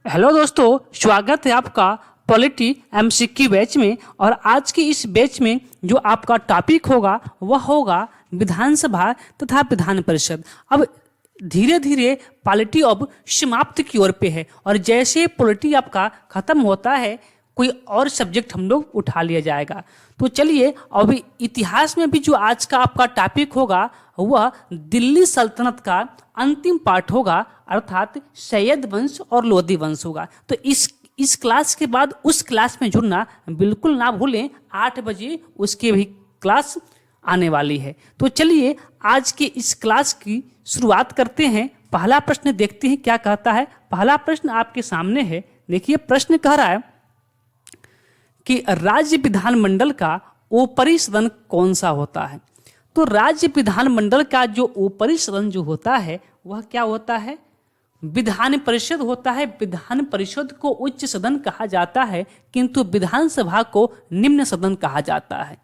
Hello दोस्तों, स्वागत है आपका पॉलिटी एमसीक्यू बैच में। और आज की इस बैच में जो आपका टॉपिक होगा वह होगा विधानसभा तथा विधान परिषद। अब धीरे धीरे पॉलिटी अब समाप्त की ओर पे है और जैसे पॉलिटी आपका खत्म होता है कोई और सब्जेक्ट हम लोग उठा लिया जाएगा। तो चलिए, अभी इतिहास में भी जो आज का आपका टॉपिक होगा वह दिल्ली सल्तनत का अंतिम पार्ट होगा, अर्थात सैयद वंश और लोधी वंश होगा। तो इस क्लास के बाद उस क्लास में जुड़ना बिल्कुल ना भूलें। 8 बजे उसकी भी क्लास आने वाली है। तो चलिए आज के इस क्लास की शुरुआत करते हैं। पहला प्रश्न देखते हैं क्या कहता है। पहला प्रश्न आपके सामने है। देखिए, प्रश्न कह रहा है कि राज्य विधानमंडल का ऊपरी सदन कौन सा होता है। तो राज्य विधानमंडल का जो ऊपरी सदन जो होता है वह क्या होता है? विधान परिषद होता है। विधान परिषद को उच्च सदन कहा जाता है, किंतु विधानसभा को निम्न सदन कहा जाता है।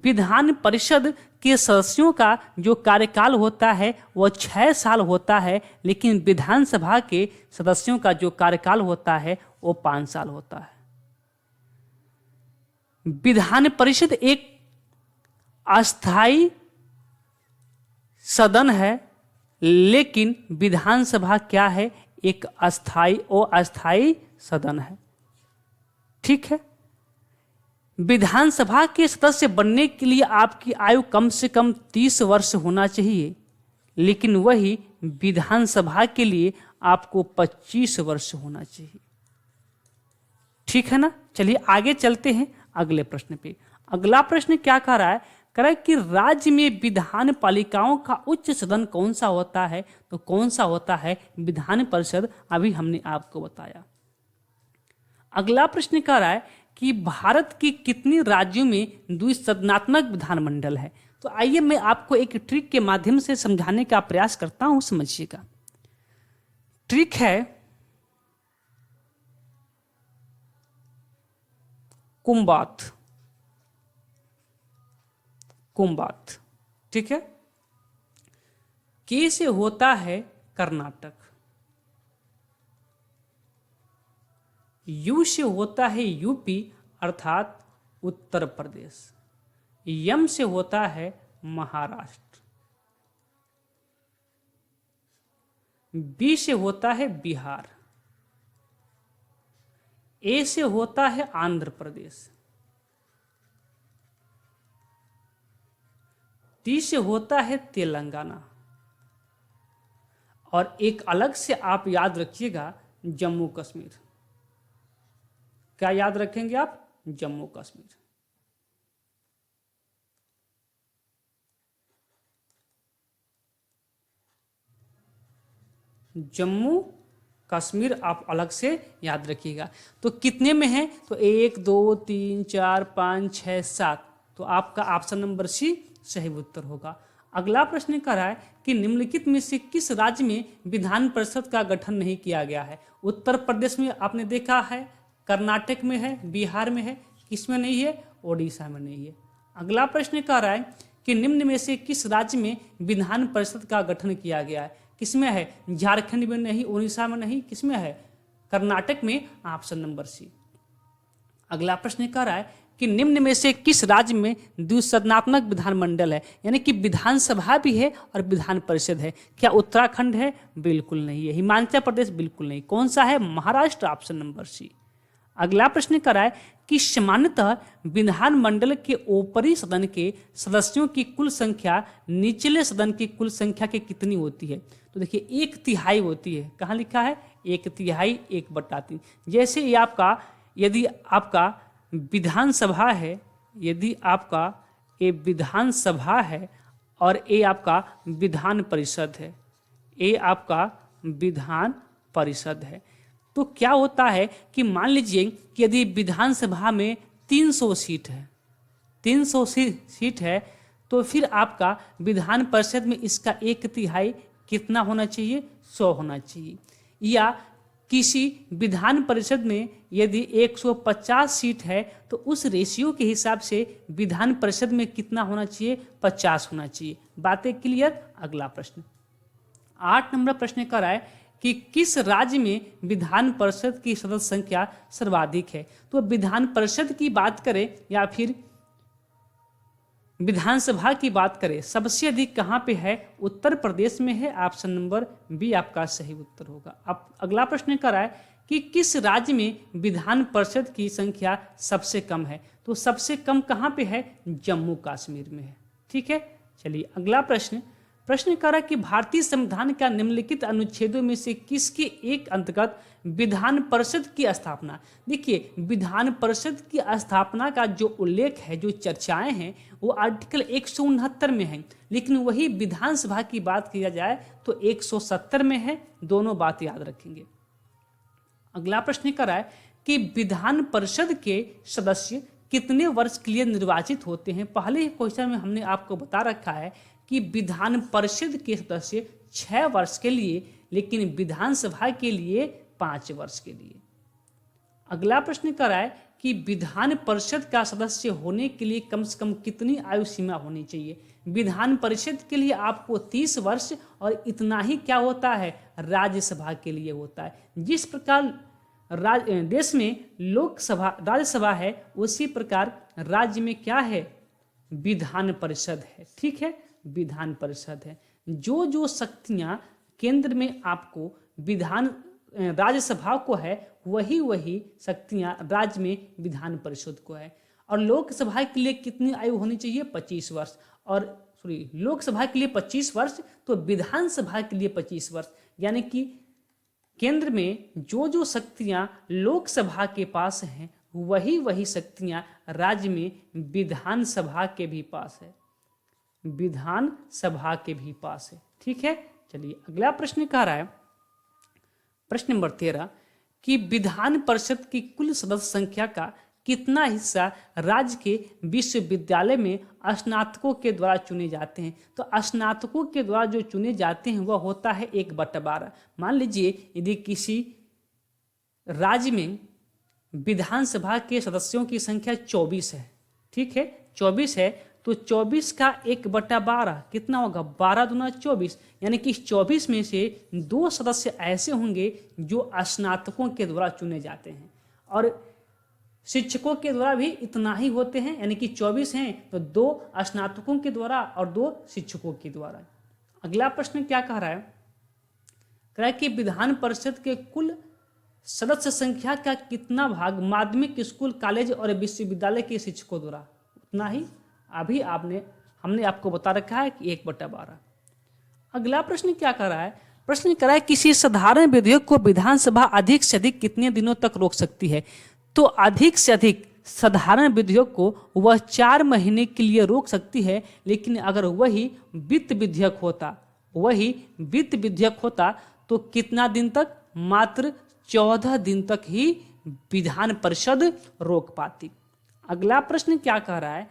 विधान परिषद के सदस्यों का जो कार्यकाल होता है वह 6 साल होता है, लेकिन विधानसभा के सदस्यों का जो कार्यकाल होता है वो 5 साल होता है। विधान परिषद एक अस्थाई सदन है, लेकिन विधानसभा क्या है? एक अस्थाई और अस्थाई सदन है। ठीक है। विधानसभा के सदस्य बनने के लिए आपकी आयु कम से कम 30 वर्ष होना चाहिए, लेकिन वही विधानसभा के लिए आपको 25 वर्ष होना चाहिए। ठीक है ना। चलिए आगे चलते हैं अगले प्रश्न पे। अगला प्रश्न क्या कह रहा है? कह रहा है कि राज्य में विधान पालिकाओं का उच्च सदन कौन सा होता है। तो कौन सा होता है? विधान परिषद। अभी हमने आपको बताया। अगला प्रश्न कह रहा है कि भारत के कितने राज्यों में द्विसदनात्मक विधानमंडल है। तो आइए मैं आपको एक ट्रिक के माध्यम से समझाने का प्रयास करता हूं, समझिएगा। ट्रिक है कुंबात। ठीक है। के से होता है कर्नाटक, यू से होता है यूपी अर्थात उत्तर प्रदेश, यम से होता है महाराष्ट्र, बी से होता है बिहार, ए से होता है आंध्र प्रदेश, टी से होता है तेलंगाना, और एक अलग से आप याद रखिएगा जम्मू कश्मीर। क्या याद रखेंगे आप? जम्मू कश्मीर। जम्मू कश्मीर आप अलग से याद रखिएगा। तो कितने में है? तो 1 2 3 4 5 6 7। तो आपका ऑप्शन नंबर सी सही उत्तर होगा। अगला प्रश्न कर रहा है कि निम्नलिखित में से किस राज्य में विधान परिषद का गठन नहीं किया गया है। उत्तर प्रदेश में आपने देखा है, कर्नाटक में है, बिहार में है, किसमें नहीं है? ओडिशा में नहीं है। अगला प्रश्न कह रहा है कि निम्न में से किस राज्य में विधान परिषद का गठन किया गया है। किसमें है? झारखंड में नहीं, उड़ीसा में नहीं, किसमें है? कर्नाटक में। Option number C. अगला प्रश्न कह रहा है कि निम्न में से किस राज्य में द्विसदनात्मक विधानमंडल है, यानी कि विधानसभा भी है और विधान परिषद है। क्या उत्तराखंड है? बिल्कुल नहीं है। हिमाचल प्रदेश? बिल्कुल नहीं। कौन सा है? महाराष्ट्र। Option number C. अगला प्रश्न कर रहा है कि सामान्यतः विधानमंडल के ऊपरी सदन के सदस्यों की कुल संख्या निचले सदन की कुल संख्या की कितनी होती है। तो देखिए 1/3 होती है। कहाँ लिखा है? 1/3, 1/3। जैसे ये आपका, यदि आपका विधानसभा है, यदि आपका ये विधानसभा है और ये आपका विधान परिषद है, ये आपका विधान परिषद है, तो क्या होता है कि मान लीजिए कि यदि विधानसभा में 300 सीट है, 300 सीट है, तो फिर आपका विधान परिषद में इसका 1/3 कितना होना चाहिए? 100 होना चाहिए। या किसी विधान परिषद में यदि 150 सीट है तो उस रेशियो के हिसाब से विधान परिषद में कितना होना चाहिए? 50 होना चाहिए। बातें क्लियर? अगला प्रश्न 8 नंबर प्रश्न कर रहा है कि किस राज्य में विधान परिषद की सदस्य संख्या सर्वाधिक है। तो विधान परिषद की बात करें या फिर विधानसभा की बात करें, सबसे अधिक कहां पे है? उत्तर प्रदेश में है। ऑप्शन नंबर बी आपका सही उत्तर होगा। अब अगला प्रश्न कर रहा है कि किस राज्य में विधान परिषद की संख्या सबसे कम है। तो सबसे कम कहां पे है? जम्मू कश्मीर में है। ठीक है, चलिए अगला प्रश्न कर रहा है कि भारतीय संविधान का निम्नलिखित अनुच्छेदों में से किसके एक अंतर्गत विधान परिषद की स्थापना। देखिए, विधान परिषद की स्थापना का जो उल्लेख है, जो चर्चाएं हैं, वो आर्टिकल 169 में है, लेकिन वही विधानसभा की बात किया जाए तो 170 में है। दोनों बात याद रखेंगे। अगला प्रश्न कर रहा है कि विधान परिषद के सदस्य कितने वर्ष के लिए निर्वाचित होते हैं। पहले ही क्वेश्चन में हमने आपको बता रखा है कि विधान परिषद के सदस्य 6 वर्ष के लिए, लेकिन विधानसभा के लिए 5 वर्ष के लिए। अगला प्रश्न कर रहा है कि विधान परिषद का सदस्य होने के लिए कम से कम कितनी आयु सीमा होनी चाहिए। विधान परिषद के लिए आपको 30 वर्ष और इतना ही क्या होता है? राज्यसभा के लिए होता है। जिस प्रकार देश में लोकसभा राज्यसभा है, उसी प्रकार राज्य में क्या है? विधान परिषद है। ठीक है, विधान परिषद है। जो शक्तियां केंद्र में आपको राज्यसभा को है, वही शक्तियां राज्य में विधान परिषद को है। और लोकसभा के लिए कितनी आयु होनी चाहिए? 25 वर्ष। और लोकसभा के लिए 25 वर्ष, तो विधानसभा के लिए 25 वर्ष। यानी कि केंद्र में जो शक्तियां लोकसभा के पास हैं, वही शक्तियां राज्य में विधानसभा के भी पास है। विधानसभा के भी पास है। ठीक है, चलिए अगला प्रश्न कह रहा है, प्रश्न नंबर 13 कि विधान परिषद की कुल सदस्य संख्या का कितना हिस्सा राज्य के विश्वविद्यालय में स्नातकों के द्वारा चुने जाते हैं। तो स्नातकों के द्वारा जो चुने जाते हैं वह होता है 1/12। मान लीजिए यदि किसी राज्य में विधानसभा के सदस्यों की संख्या 24 है, ठीक है, 24 है, तो 24 का 1/12 कितना होगा? 12 दूना 24। यानी कि इस 24 में से 2 सदस्य ऐसे होंगे जो स्नातकों के द्वारा चुने जाते हैं, और शिक्षकों के द्वारा भी इतना ही होते हैं। यानी कि 24 हैं तो 2 स्नातकों के द्वारा और 2 शिक्षकों के द्वारा। अगला प्रश्न क्या कह रहा है? कह रहा है कि विधान परिषद के कुल सदस्य संख्या का कितना भाग माध्यमिक स्कूल, कॉलेज और विश्वविद्यालय के शिक्षकों द्वारा? उतना ही। अभी हमने आपको बता रखा है कि 1/12। अगला प्रश्न क्या कर रहा है? प्रश्न कर रहा है किसी साधारण विधेयक को विधानसभा अधिक से अधिक कितने दिनों तक रोक सकती है। तो अधिक से अधिक साधारण विधेयक को वह 4 महीने के लिए रोक सकती है, लेकिन अगर वही वित्त विधेयक होता तो कितना दिन तक? मात्र 14 दिन तक ही विधान परिषद रोक पाती। अगला प्रश्न क्या कह रहा है?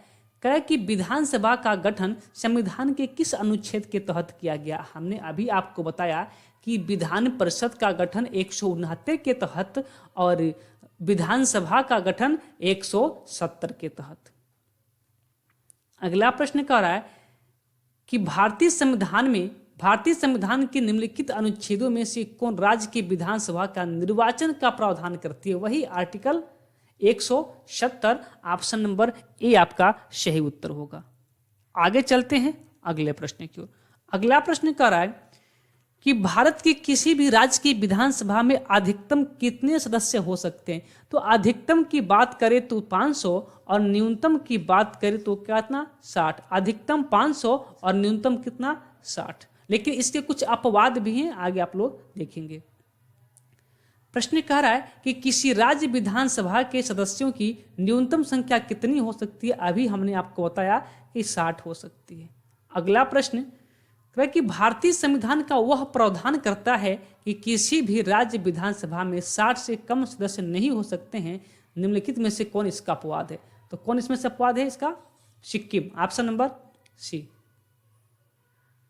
कह रहा है कि विधानसभा का गठन संविधान के किस अनुच्छेद के तहत किया गया। हमने अभी आपको बताया कि विधान परिषद का गठन 169 के तहत और विधानसभा का गठन 170 के तहत। अगला प्रश्न कह रहा है कि भारतीय संविधान के निम्नलिखित अनुच्छेदों में से कौन राज्य की विधानसभा का निर्वाचन का प्रावधान करती है। वही आर्टिकल 170। ऑप्शन नंबर ए आपका सही उत्तर होगा। आगे चलते हैं अगले प्रश्न की ओर। अगला प्रश्न कह रहा है कि भारत की किसी भी राज्य की विधानसभा में अधिकतम कितने सदस्य हो सकते हैं। तो अधिकतम की बात करें तो 500 और न्यूनतम की बात करें तो कितना? 60। अधिकतम 500 और न्यूनतम कितना? 60। लेकिन इसके कुछ अपवाद भी हैं, आगे आप लोग देखेंगे। प्रश्न कह रहा है कि किसी राज्य विधानसभा के सदस्यों की न्यूनतम संख्या कितनी हो सकती है। अभी हमने आपको बताया कि 60 हो सकती है। अगला प्रश्न कि भारतीय संविधान का वह प्रावधान करता है कि किसी भी राज्य विधानसभा में 60 से कम सदस्य नहीं हो सकते हैं। निम्नलिखित में से कौन इसका अपवाद है। तो कौन इसमें से अपवाद है इसका? सिक्किम। Option number C.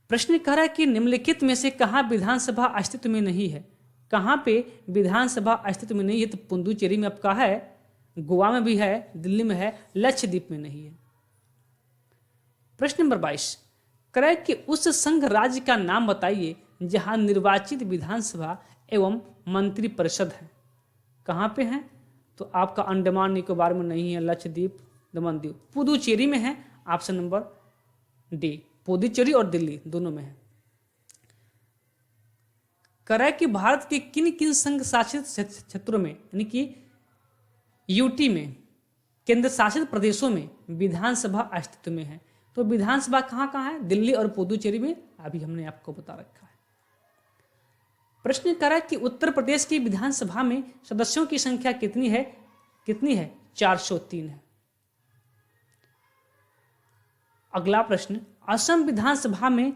प्रश्न कह रहा है कि निम्नलिखित में से कहां विधानसभा अस्तित्व में नहीं है। कहां पे विधानसभा अस्तित्व में नहीं है? तो पुडुचेरी में आपका है, गोवा में भी है, दिल्ली में है, लक्षद्वीप में नहीं है। प्रश्न नंबर 22 कह रहा है कि उस संघ राज्य का नाम बताइए जहां निर्वाचित विधानसभा एवं मंत्रिपरिषद है। कहाँ पे है? तो आपका अंडमान निकोबार में नहीं है, लक्षद्वीप, दमन-दीव, पुदुचेरी में है। ऑप्शन नंबर डी, पुदुचेरी और दिल्ली दोनों में है। करे कि भारत के किन किन संघ शासित क्षेत्रों में, यानी कि यूटी में, केंद्र शासित प्रदेशों में विधानसभा अस्तित्व में है? तो विधानसभा कहाँ कहाँ है? दिल्ली और पुदुचेरी में, अभी हमने आपको बता रखा है। प्रश्न करा कि उत्तर प्रदेश की विधानसभा में सदस्यों की संख्या कितनी है? 403 है। अगला प्रश्न, असम विधानसभा में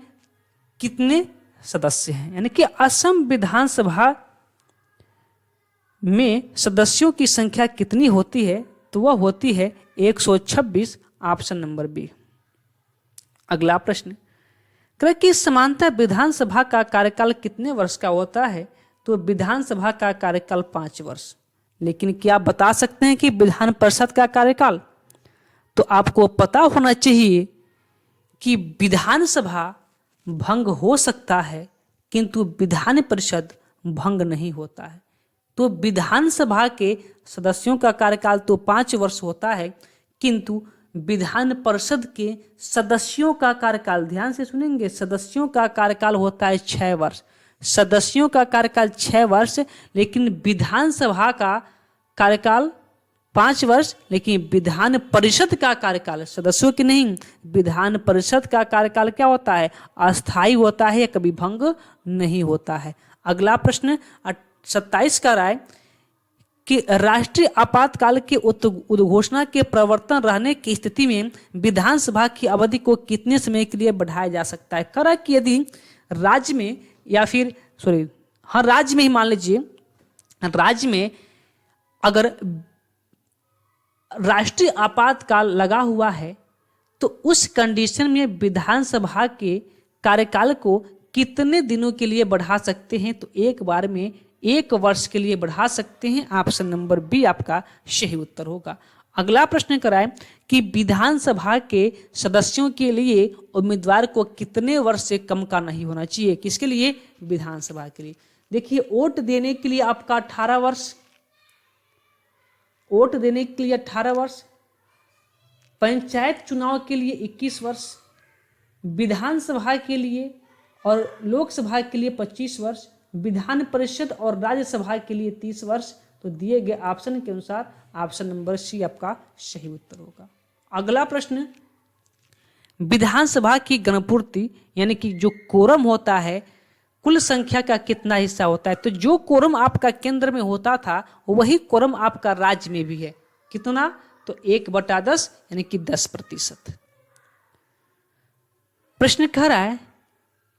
कितने सदस्य हैं? यानी कि असम विधानसभा में सदस्यों की संख्या कितनी होती है? तो वह होती है 126, ऑप्शन नंबर बी। अगला प्रश्न, कि समानता विधानसभा का कार्यकाल कितने वर्ष का होता है? तो विधानसभा का कार्यकाल 5 वर्ष। लेकिन क्या आप बता सकते हैं कि विधान परिषद का कार्यकाल? तो आपको पता होना चाहिए कि विधानसभा भंग हो सकता है किंतु विधान परिषद भंग नहीं होता है। तो विधानसभा के सदस्यों का कार्यकाल तो 5 वर्ष होता है, किंतु विधान परिषद के सदस्यों का कार्यकाल, ध्यान से सुनेंगे, सदस्यों का कार्यकाल होता है 6 वर्ष। सदस्यों का कार्यकाल 6 वर्ष, लेकिन विधानसभा का कार्यकाल 5 वर्ष, लेकिन विधान परिषद का कार्यकाल, सदस्यों की नहीं, विधान परिषद का कार्यकाल क्या होता है? अस्थायी होता है, या कभी भंग नहीं होता है। अगला प्रश्न 27 का राय कि राष्ट्रीय आपातकाल के उद्घोषणा के प्रवर्तन रहने की स्थिति में विधानसभा की अवधि को कितने समय के लिए बढ़ाया जा सकता है? करा कि यदि राज्य में, या फिर राज्य में ही मान लीजिए, राज्य में अगर राष्ट्रीय आपातकाल लगा हुआ है तो उस कंडीशन में विधानसभा के कार्यकाल को कितने दिनों के लिए बढ़ा सकते हैं? तो एक बार में 1 वर्ष के लिए बढ़ा सकते हैं। ऑप्शन नंबर बी आपका सही उत्तर होगा। अगला प्रश्न कराएं कि विधानसभा के सदस्यों के लिए उम्मीदवार को कितने वर्ष से कम का नहीं होना चाहिए? किसके लिए? विधानसभा के लिए। देखिए, वोट देने के लिए आपका 18 वर्ष, वोट देने के लिए 18 वर्ष, पंचायत चुनाव के लिए 21 वर्ष, विधानसभा के लिए और लोकसभा के लिए 25 वर्ष, विधान परिषद और राज्यसभा के लिए 30 वर्ष। तो दिए गए ऑप्शन के अनुसार ऑप्शन नंबर सी आपका सही उत्तर होगा। अगला प्रश्न, विधानसभा की गणपूर्ति यानी कि जो कोरम होता है, कुल संख्या का कितना हिस्सा होता है? तो जो कोरम आपका केंद्र में होता था वही कोरम आपका राज्य में भी है। कितना? तो 1/10 यानी कि 10%। प्रश्न कह रहा है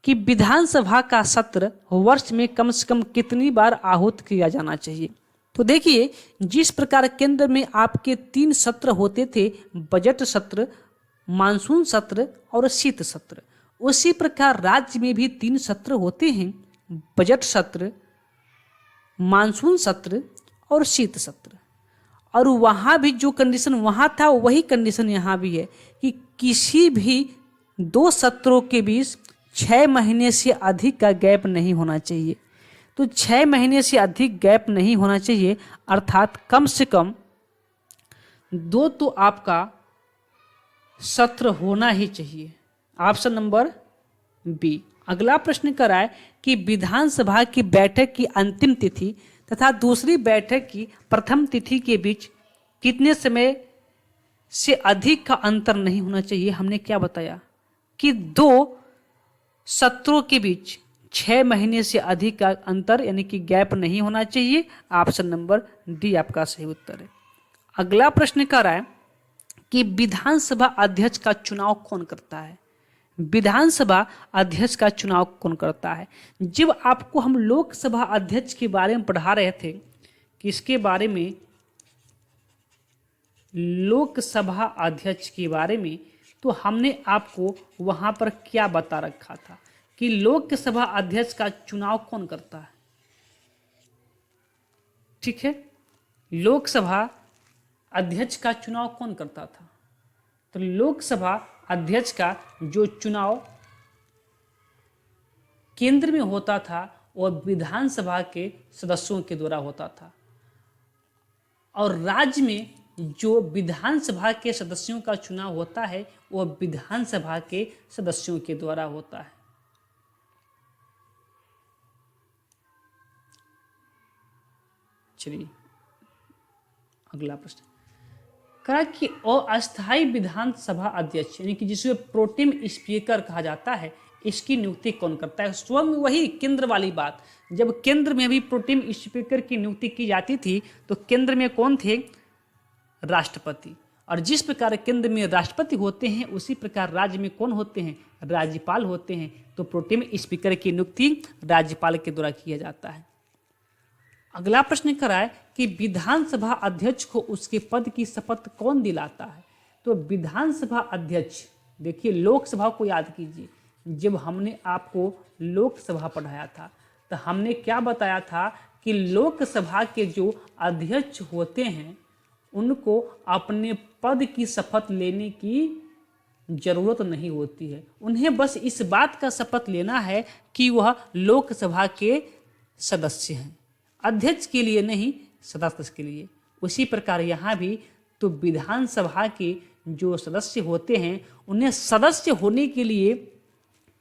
कि विधानसभा का सत्र वर्ष में कम से कम कितनी बार आहूत किया जाना चाहिए? तो देखिए, जिस प्रकार केंद्र में आपके 3 सत्र होते थे, बजट सत्र, मानसून सत्र और शीत सत्र, उसी प्रकार राज्य में भी 3 सत्र होते हैं, बजट सत्र, मानसून सत्र और शीत सत्र। और वहाँ भी जो कंडीशन वहाँ था वही कंडीशन यहाँ भी है कि किसी भी 2 सत्रों के बीच 6 महीने से अधिक का गैप नहीं होना चाहिए। तो 6 महीने से अधिक गैप नहीं होना चाहिए, अर्थात कम से कम 2 तो आपका सत्र होना ही चाहिए। Option number B. अगला प्रश्न कराए कि विधानसभा की बैठक की अंतिम तिथि तथा दूसरी बैठक की प्रथम तिथि के बीच कितने समय से अधिक का अंतर नहीं होना चाहिए? हमने क्या बताया कि 2 सत्रों के बीच 6 महीने से अधिक का अंतर यानी कि गैप नहीं होना चाहिए। ऑप्शन नंबर डी आपका सही उत्तर है। अगला प्रश्न कर रहा है कि विधानसभा अध्यक्ष का चुनाव कौन करता है? विधानसभा अध्यक्ष का चुनाव कौन करता है? जब आपको हम लोकसभा अध्यक्ष के बारे में पढ़ा रहे थे, किसके बारे में? लोकसभा अध्यक्ष के बारे में, तो हमने आपको वहां पर क्या बता रखा था कि लोकसभा अध्यक्ष का चुनाव कौन करता है। ठीक है, लोकसभा अध्यक्ष का चुनाव कौन करता था? तो लोकसभा अध्यक्ष का जो चुनाव केंद्र में होता था वह विधानसभा के सदस्यों के द्वारा होता था। और राज्य में जो विधानसभा के सदस्यों का चुनाव होता है वह विधानसभा के सदस्यों के द्वारा होता है। चलिए अगला प्रश्न कहा कि अस्थायी विधानसभा अध्यक्ष यानी कि जिसे प्रोटेम स्पीकर कहा जाता है, इसकी नियुक्ति कौन करता है? स्वयं वही केंद्र वाली बात, जब केंद्र में भी प्रोटेम स्पीकर की नियुक्ति की जाती थी तो केंद्र में कौन थे? राष्ट्रपति। और जिस प्रकार केंद्र में राष्ट्रपति होते हैं उसी प्रकार राज्य में कौन होते हैं? राज्यपाल होते हैं। तो प्रोटेम स्पीकर की नियुक्ति राज्यपाल के द्वारा किया जाता है। अगला प्रश्न कराए कि विधानसभा अध्यक्ष को उसके पद की शपथ कौन दिलाता है? तो विधानसभा अध्यक्ष, देखिए लोकसभा को याद कीजिए, जब हमने आपको लोकसभा पढ़ाया था तो हमने क्या बताया था कि लोकसभा के जो अध्यक्ष होते हैं उनको अपने पद की शपथ लेने की जरूरत नहीं होती है। उन्हें बस इस बात का शपथ लेना है कि वह लोकसभा के सदस्य हैं, अध्यक्ष के लिए नहीं, सदस्य के लिए। उसी प्रकार यहाँ भी तो विधानसभा के जो सदस्य होते हैं उन्हें सदस्य होने के लिए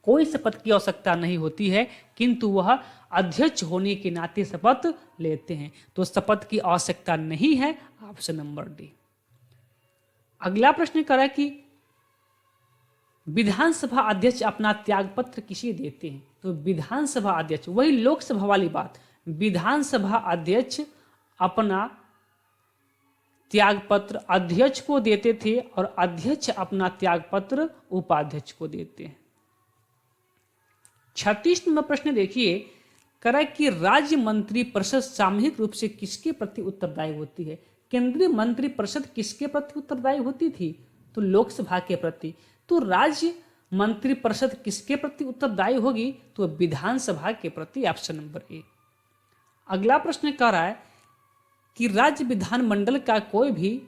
कोई शपथ की आवश्यकता नहीं होती है, किंतु वह अध्यक्ष होने के नाते शपथ लेते हैं। तो शपथ की आवश्यकता नहीं है, ऑप्शन नंबर डी। अगला प्रश्न करा कि विधानसभा अध्यक्ष अपना त्यागपत्र किसे देते हैं? तो विधानसभा अध्यक्ष, वही लोकसभा वाली बात, विधानसभा अध्यक्ष अपना त्यागपत्र अध्यक्ष को देते थे और अध्यक्ष अपना त्यागपत्र उपाध्यक्ष को देते हैं। 36 नंबर प्रश्न देखिए, करा कि राज्य मंत्री परिषद सामूहिक रूप से किसके प्रति उत्तरदायी होती है? केंद्रीय मंत्री परिषद किसके प्रति उत्तरदायी होती थी? तो लोकसभा के प्रति। तो राज्य मंत्री परिषद किसके प्रति उत्तरदायी होगी? तो विधानसभा के प्रति, ऑप्शन नंबर ए। अगला प्रश्न कह रहा है कि राज्य विधानमंडल का कोई भी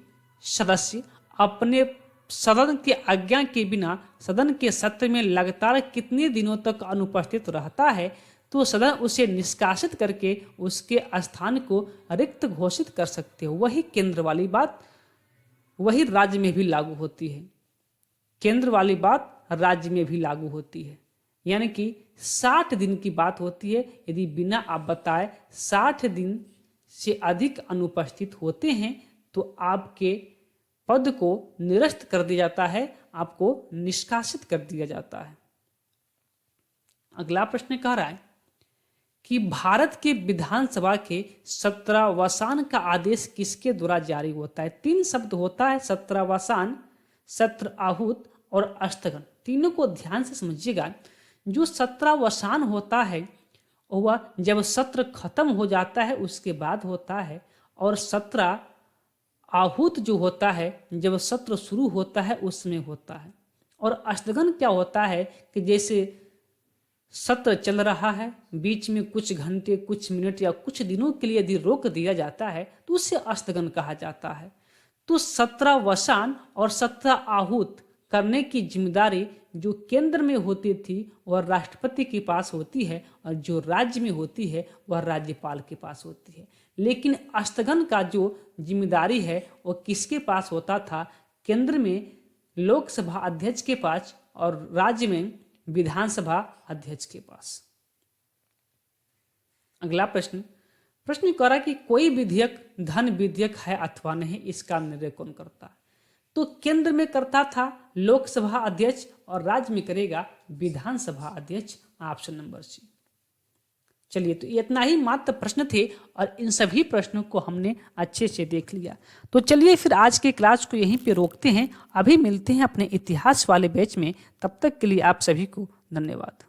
सदस्य अपने सदन के आज्ञा के बिना सदन के सत्र में लगातार कितने दिनों तक अनुपस्थित रहता है? तो सदन उसे निष्कासित करके उसके स्थान को रिक्त घोषित कर सकते हो। वही केंद्र वाली बात वही राज्य में भी लागू होती है। केंद्र वाली बात राज्य में भी लागू होती है, यानी कि 60 दिन की बात होती है। यदि बिना आप बताए 60 दिन से अधिक अनुपस्थित होते हैं तो आपके पद को निरस्त कर दिया जाता है, आपको निष्कासित कर दिया जाता है। अगला प्रश्न कह रहा है कि भारत के विधानसभा के सत्रावसान का आदेश किसके द्वारा जारी होता है? 3 शब्द होता है, सत्रावसान, सत्र आहूत और स्थगन। तीनों को ध्यान से समझिएगा। जो सत्रावसान होता है वह जब सत्र खत्म हो जाता है उसके बाद होता है, और सत्र आहूत जो होता है जब सत्र शुरू होता है उसमें होता है। और स्थगन क्या होता है कि जैसे सत्र चल रहा है, बीच में कुछ घंटे, कुछ मिनट या कुछ दिनों के लिए यदि रोक दिया जाता है तो उसे स्थगन कहा जाता है। तो सत्रावसान और सत्र आहूत करने की जिम्मेदारी जो केंद्र में होती थी वह राष्ट्रपति के पास होती है, और जो राज्य में होती है वह राज्यपाल के पास होती है। लेकिन स्थगन का जो जिम्मेदारी है वह किसके पास होता था? केंद्र में लोकसभा अध्यक्ष के पास और राज्य में विधानसभा अध्यक्ष के पास। अगला प्रश्न कह रहा कि कोई विधेयक धन विधेयक है अथवा नहीं, इसका निर्णय कौन करता है? तो केंद्र में करता था लोकसभा अध्यक्ष और राज्य में करेगा विधानसभा अध्यक्ष, ऑप्शन नंबर सी। चलिए, तो इतना ही मात्र प्रश्न थे और इन सभी प्रश्नों को हमने अच्छे से देख लिया। तो चलिए फिर आज के क्लास को यहीं पे रोकते हैं। अभी मिलते हैं अपने इतिहास वाले बैच में। तब तक के लिए आप सभी को धन्यवाद।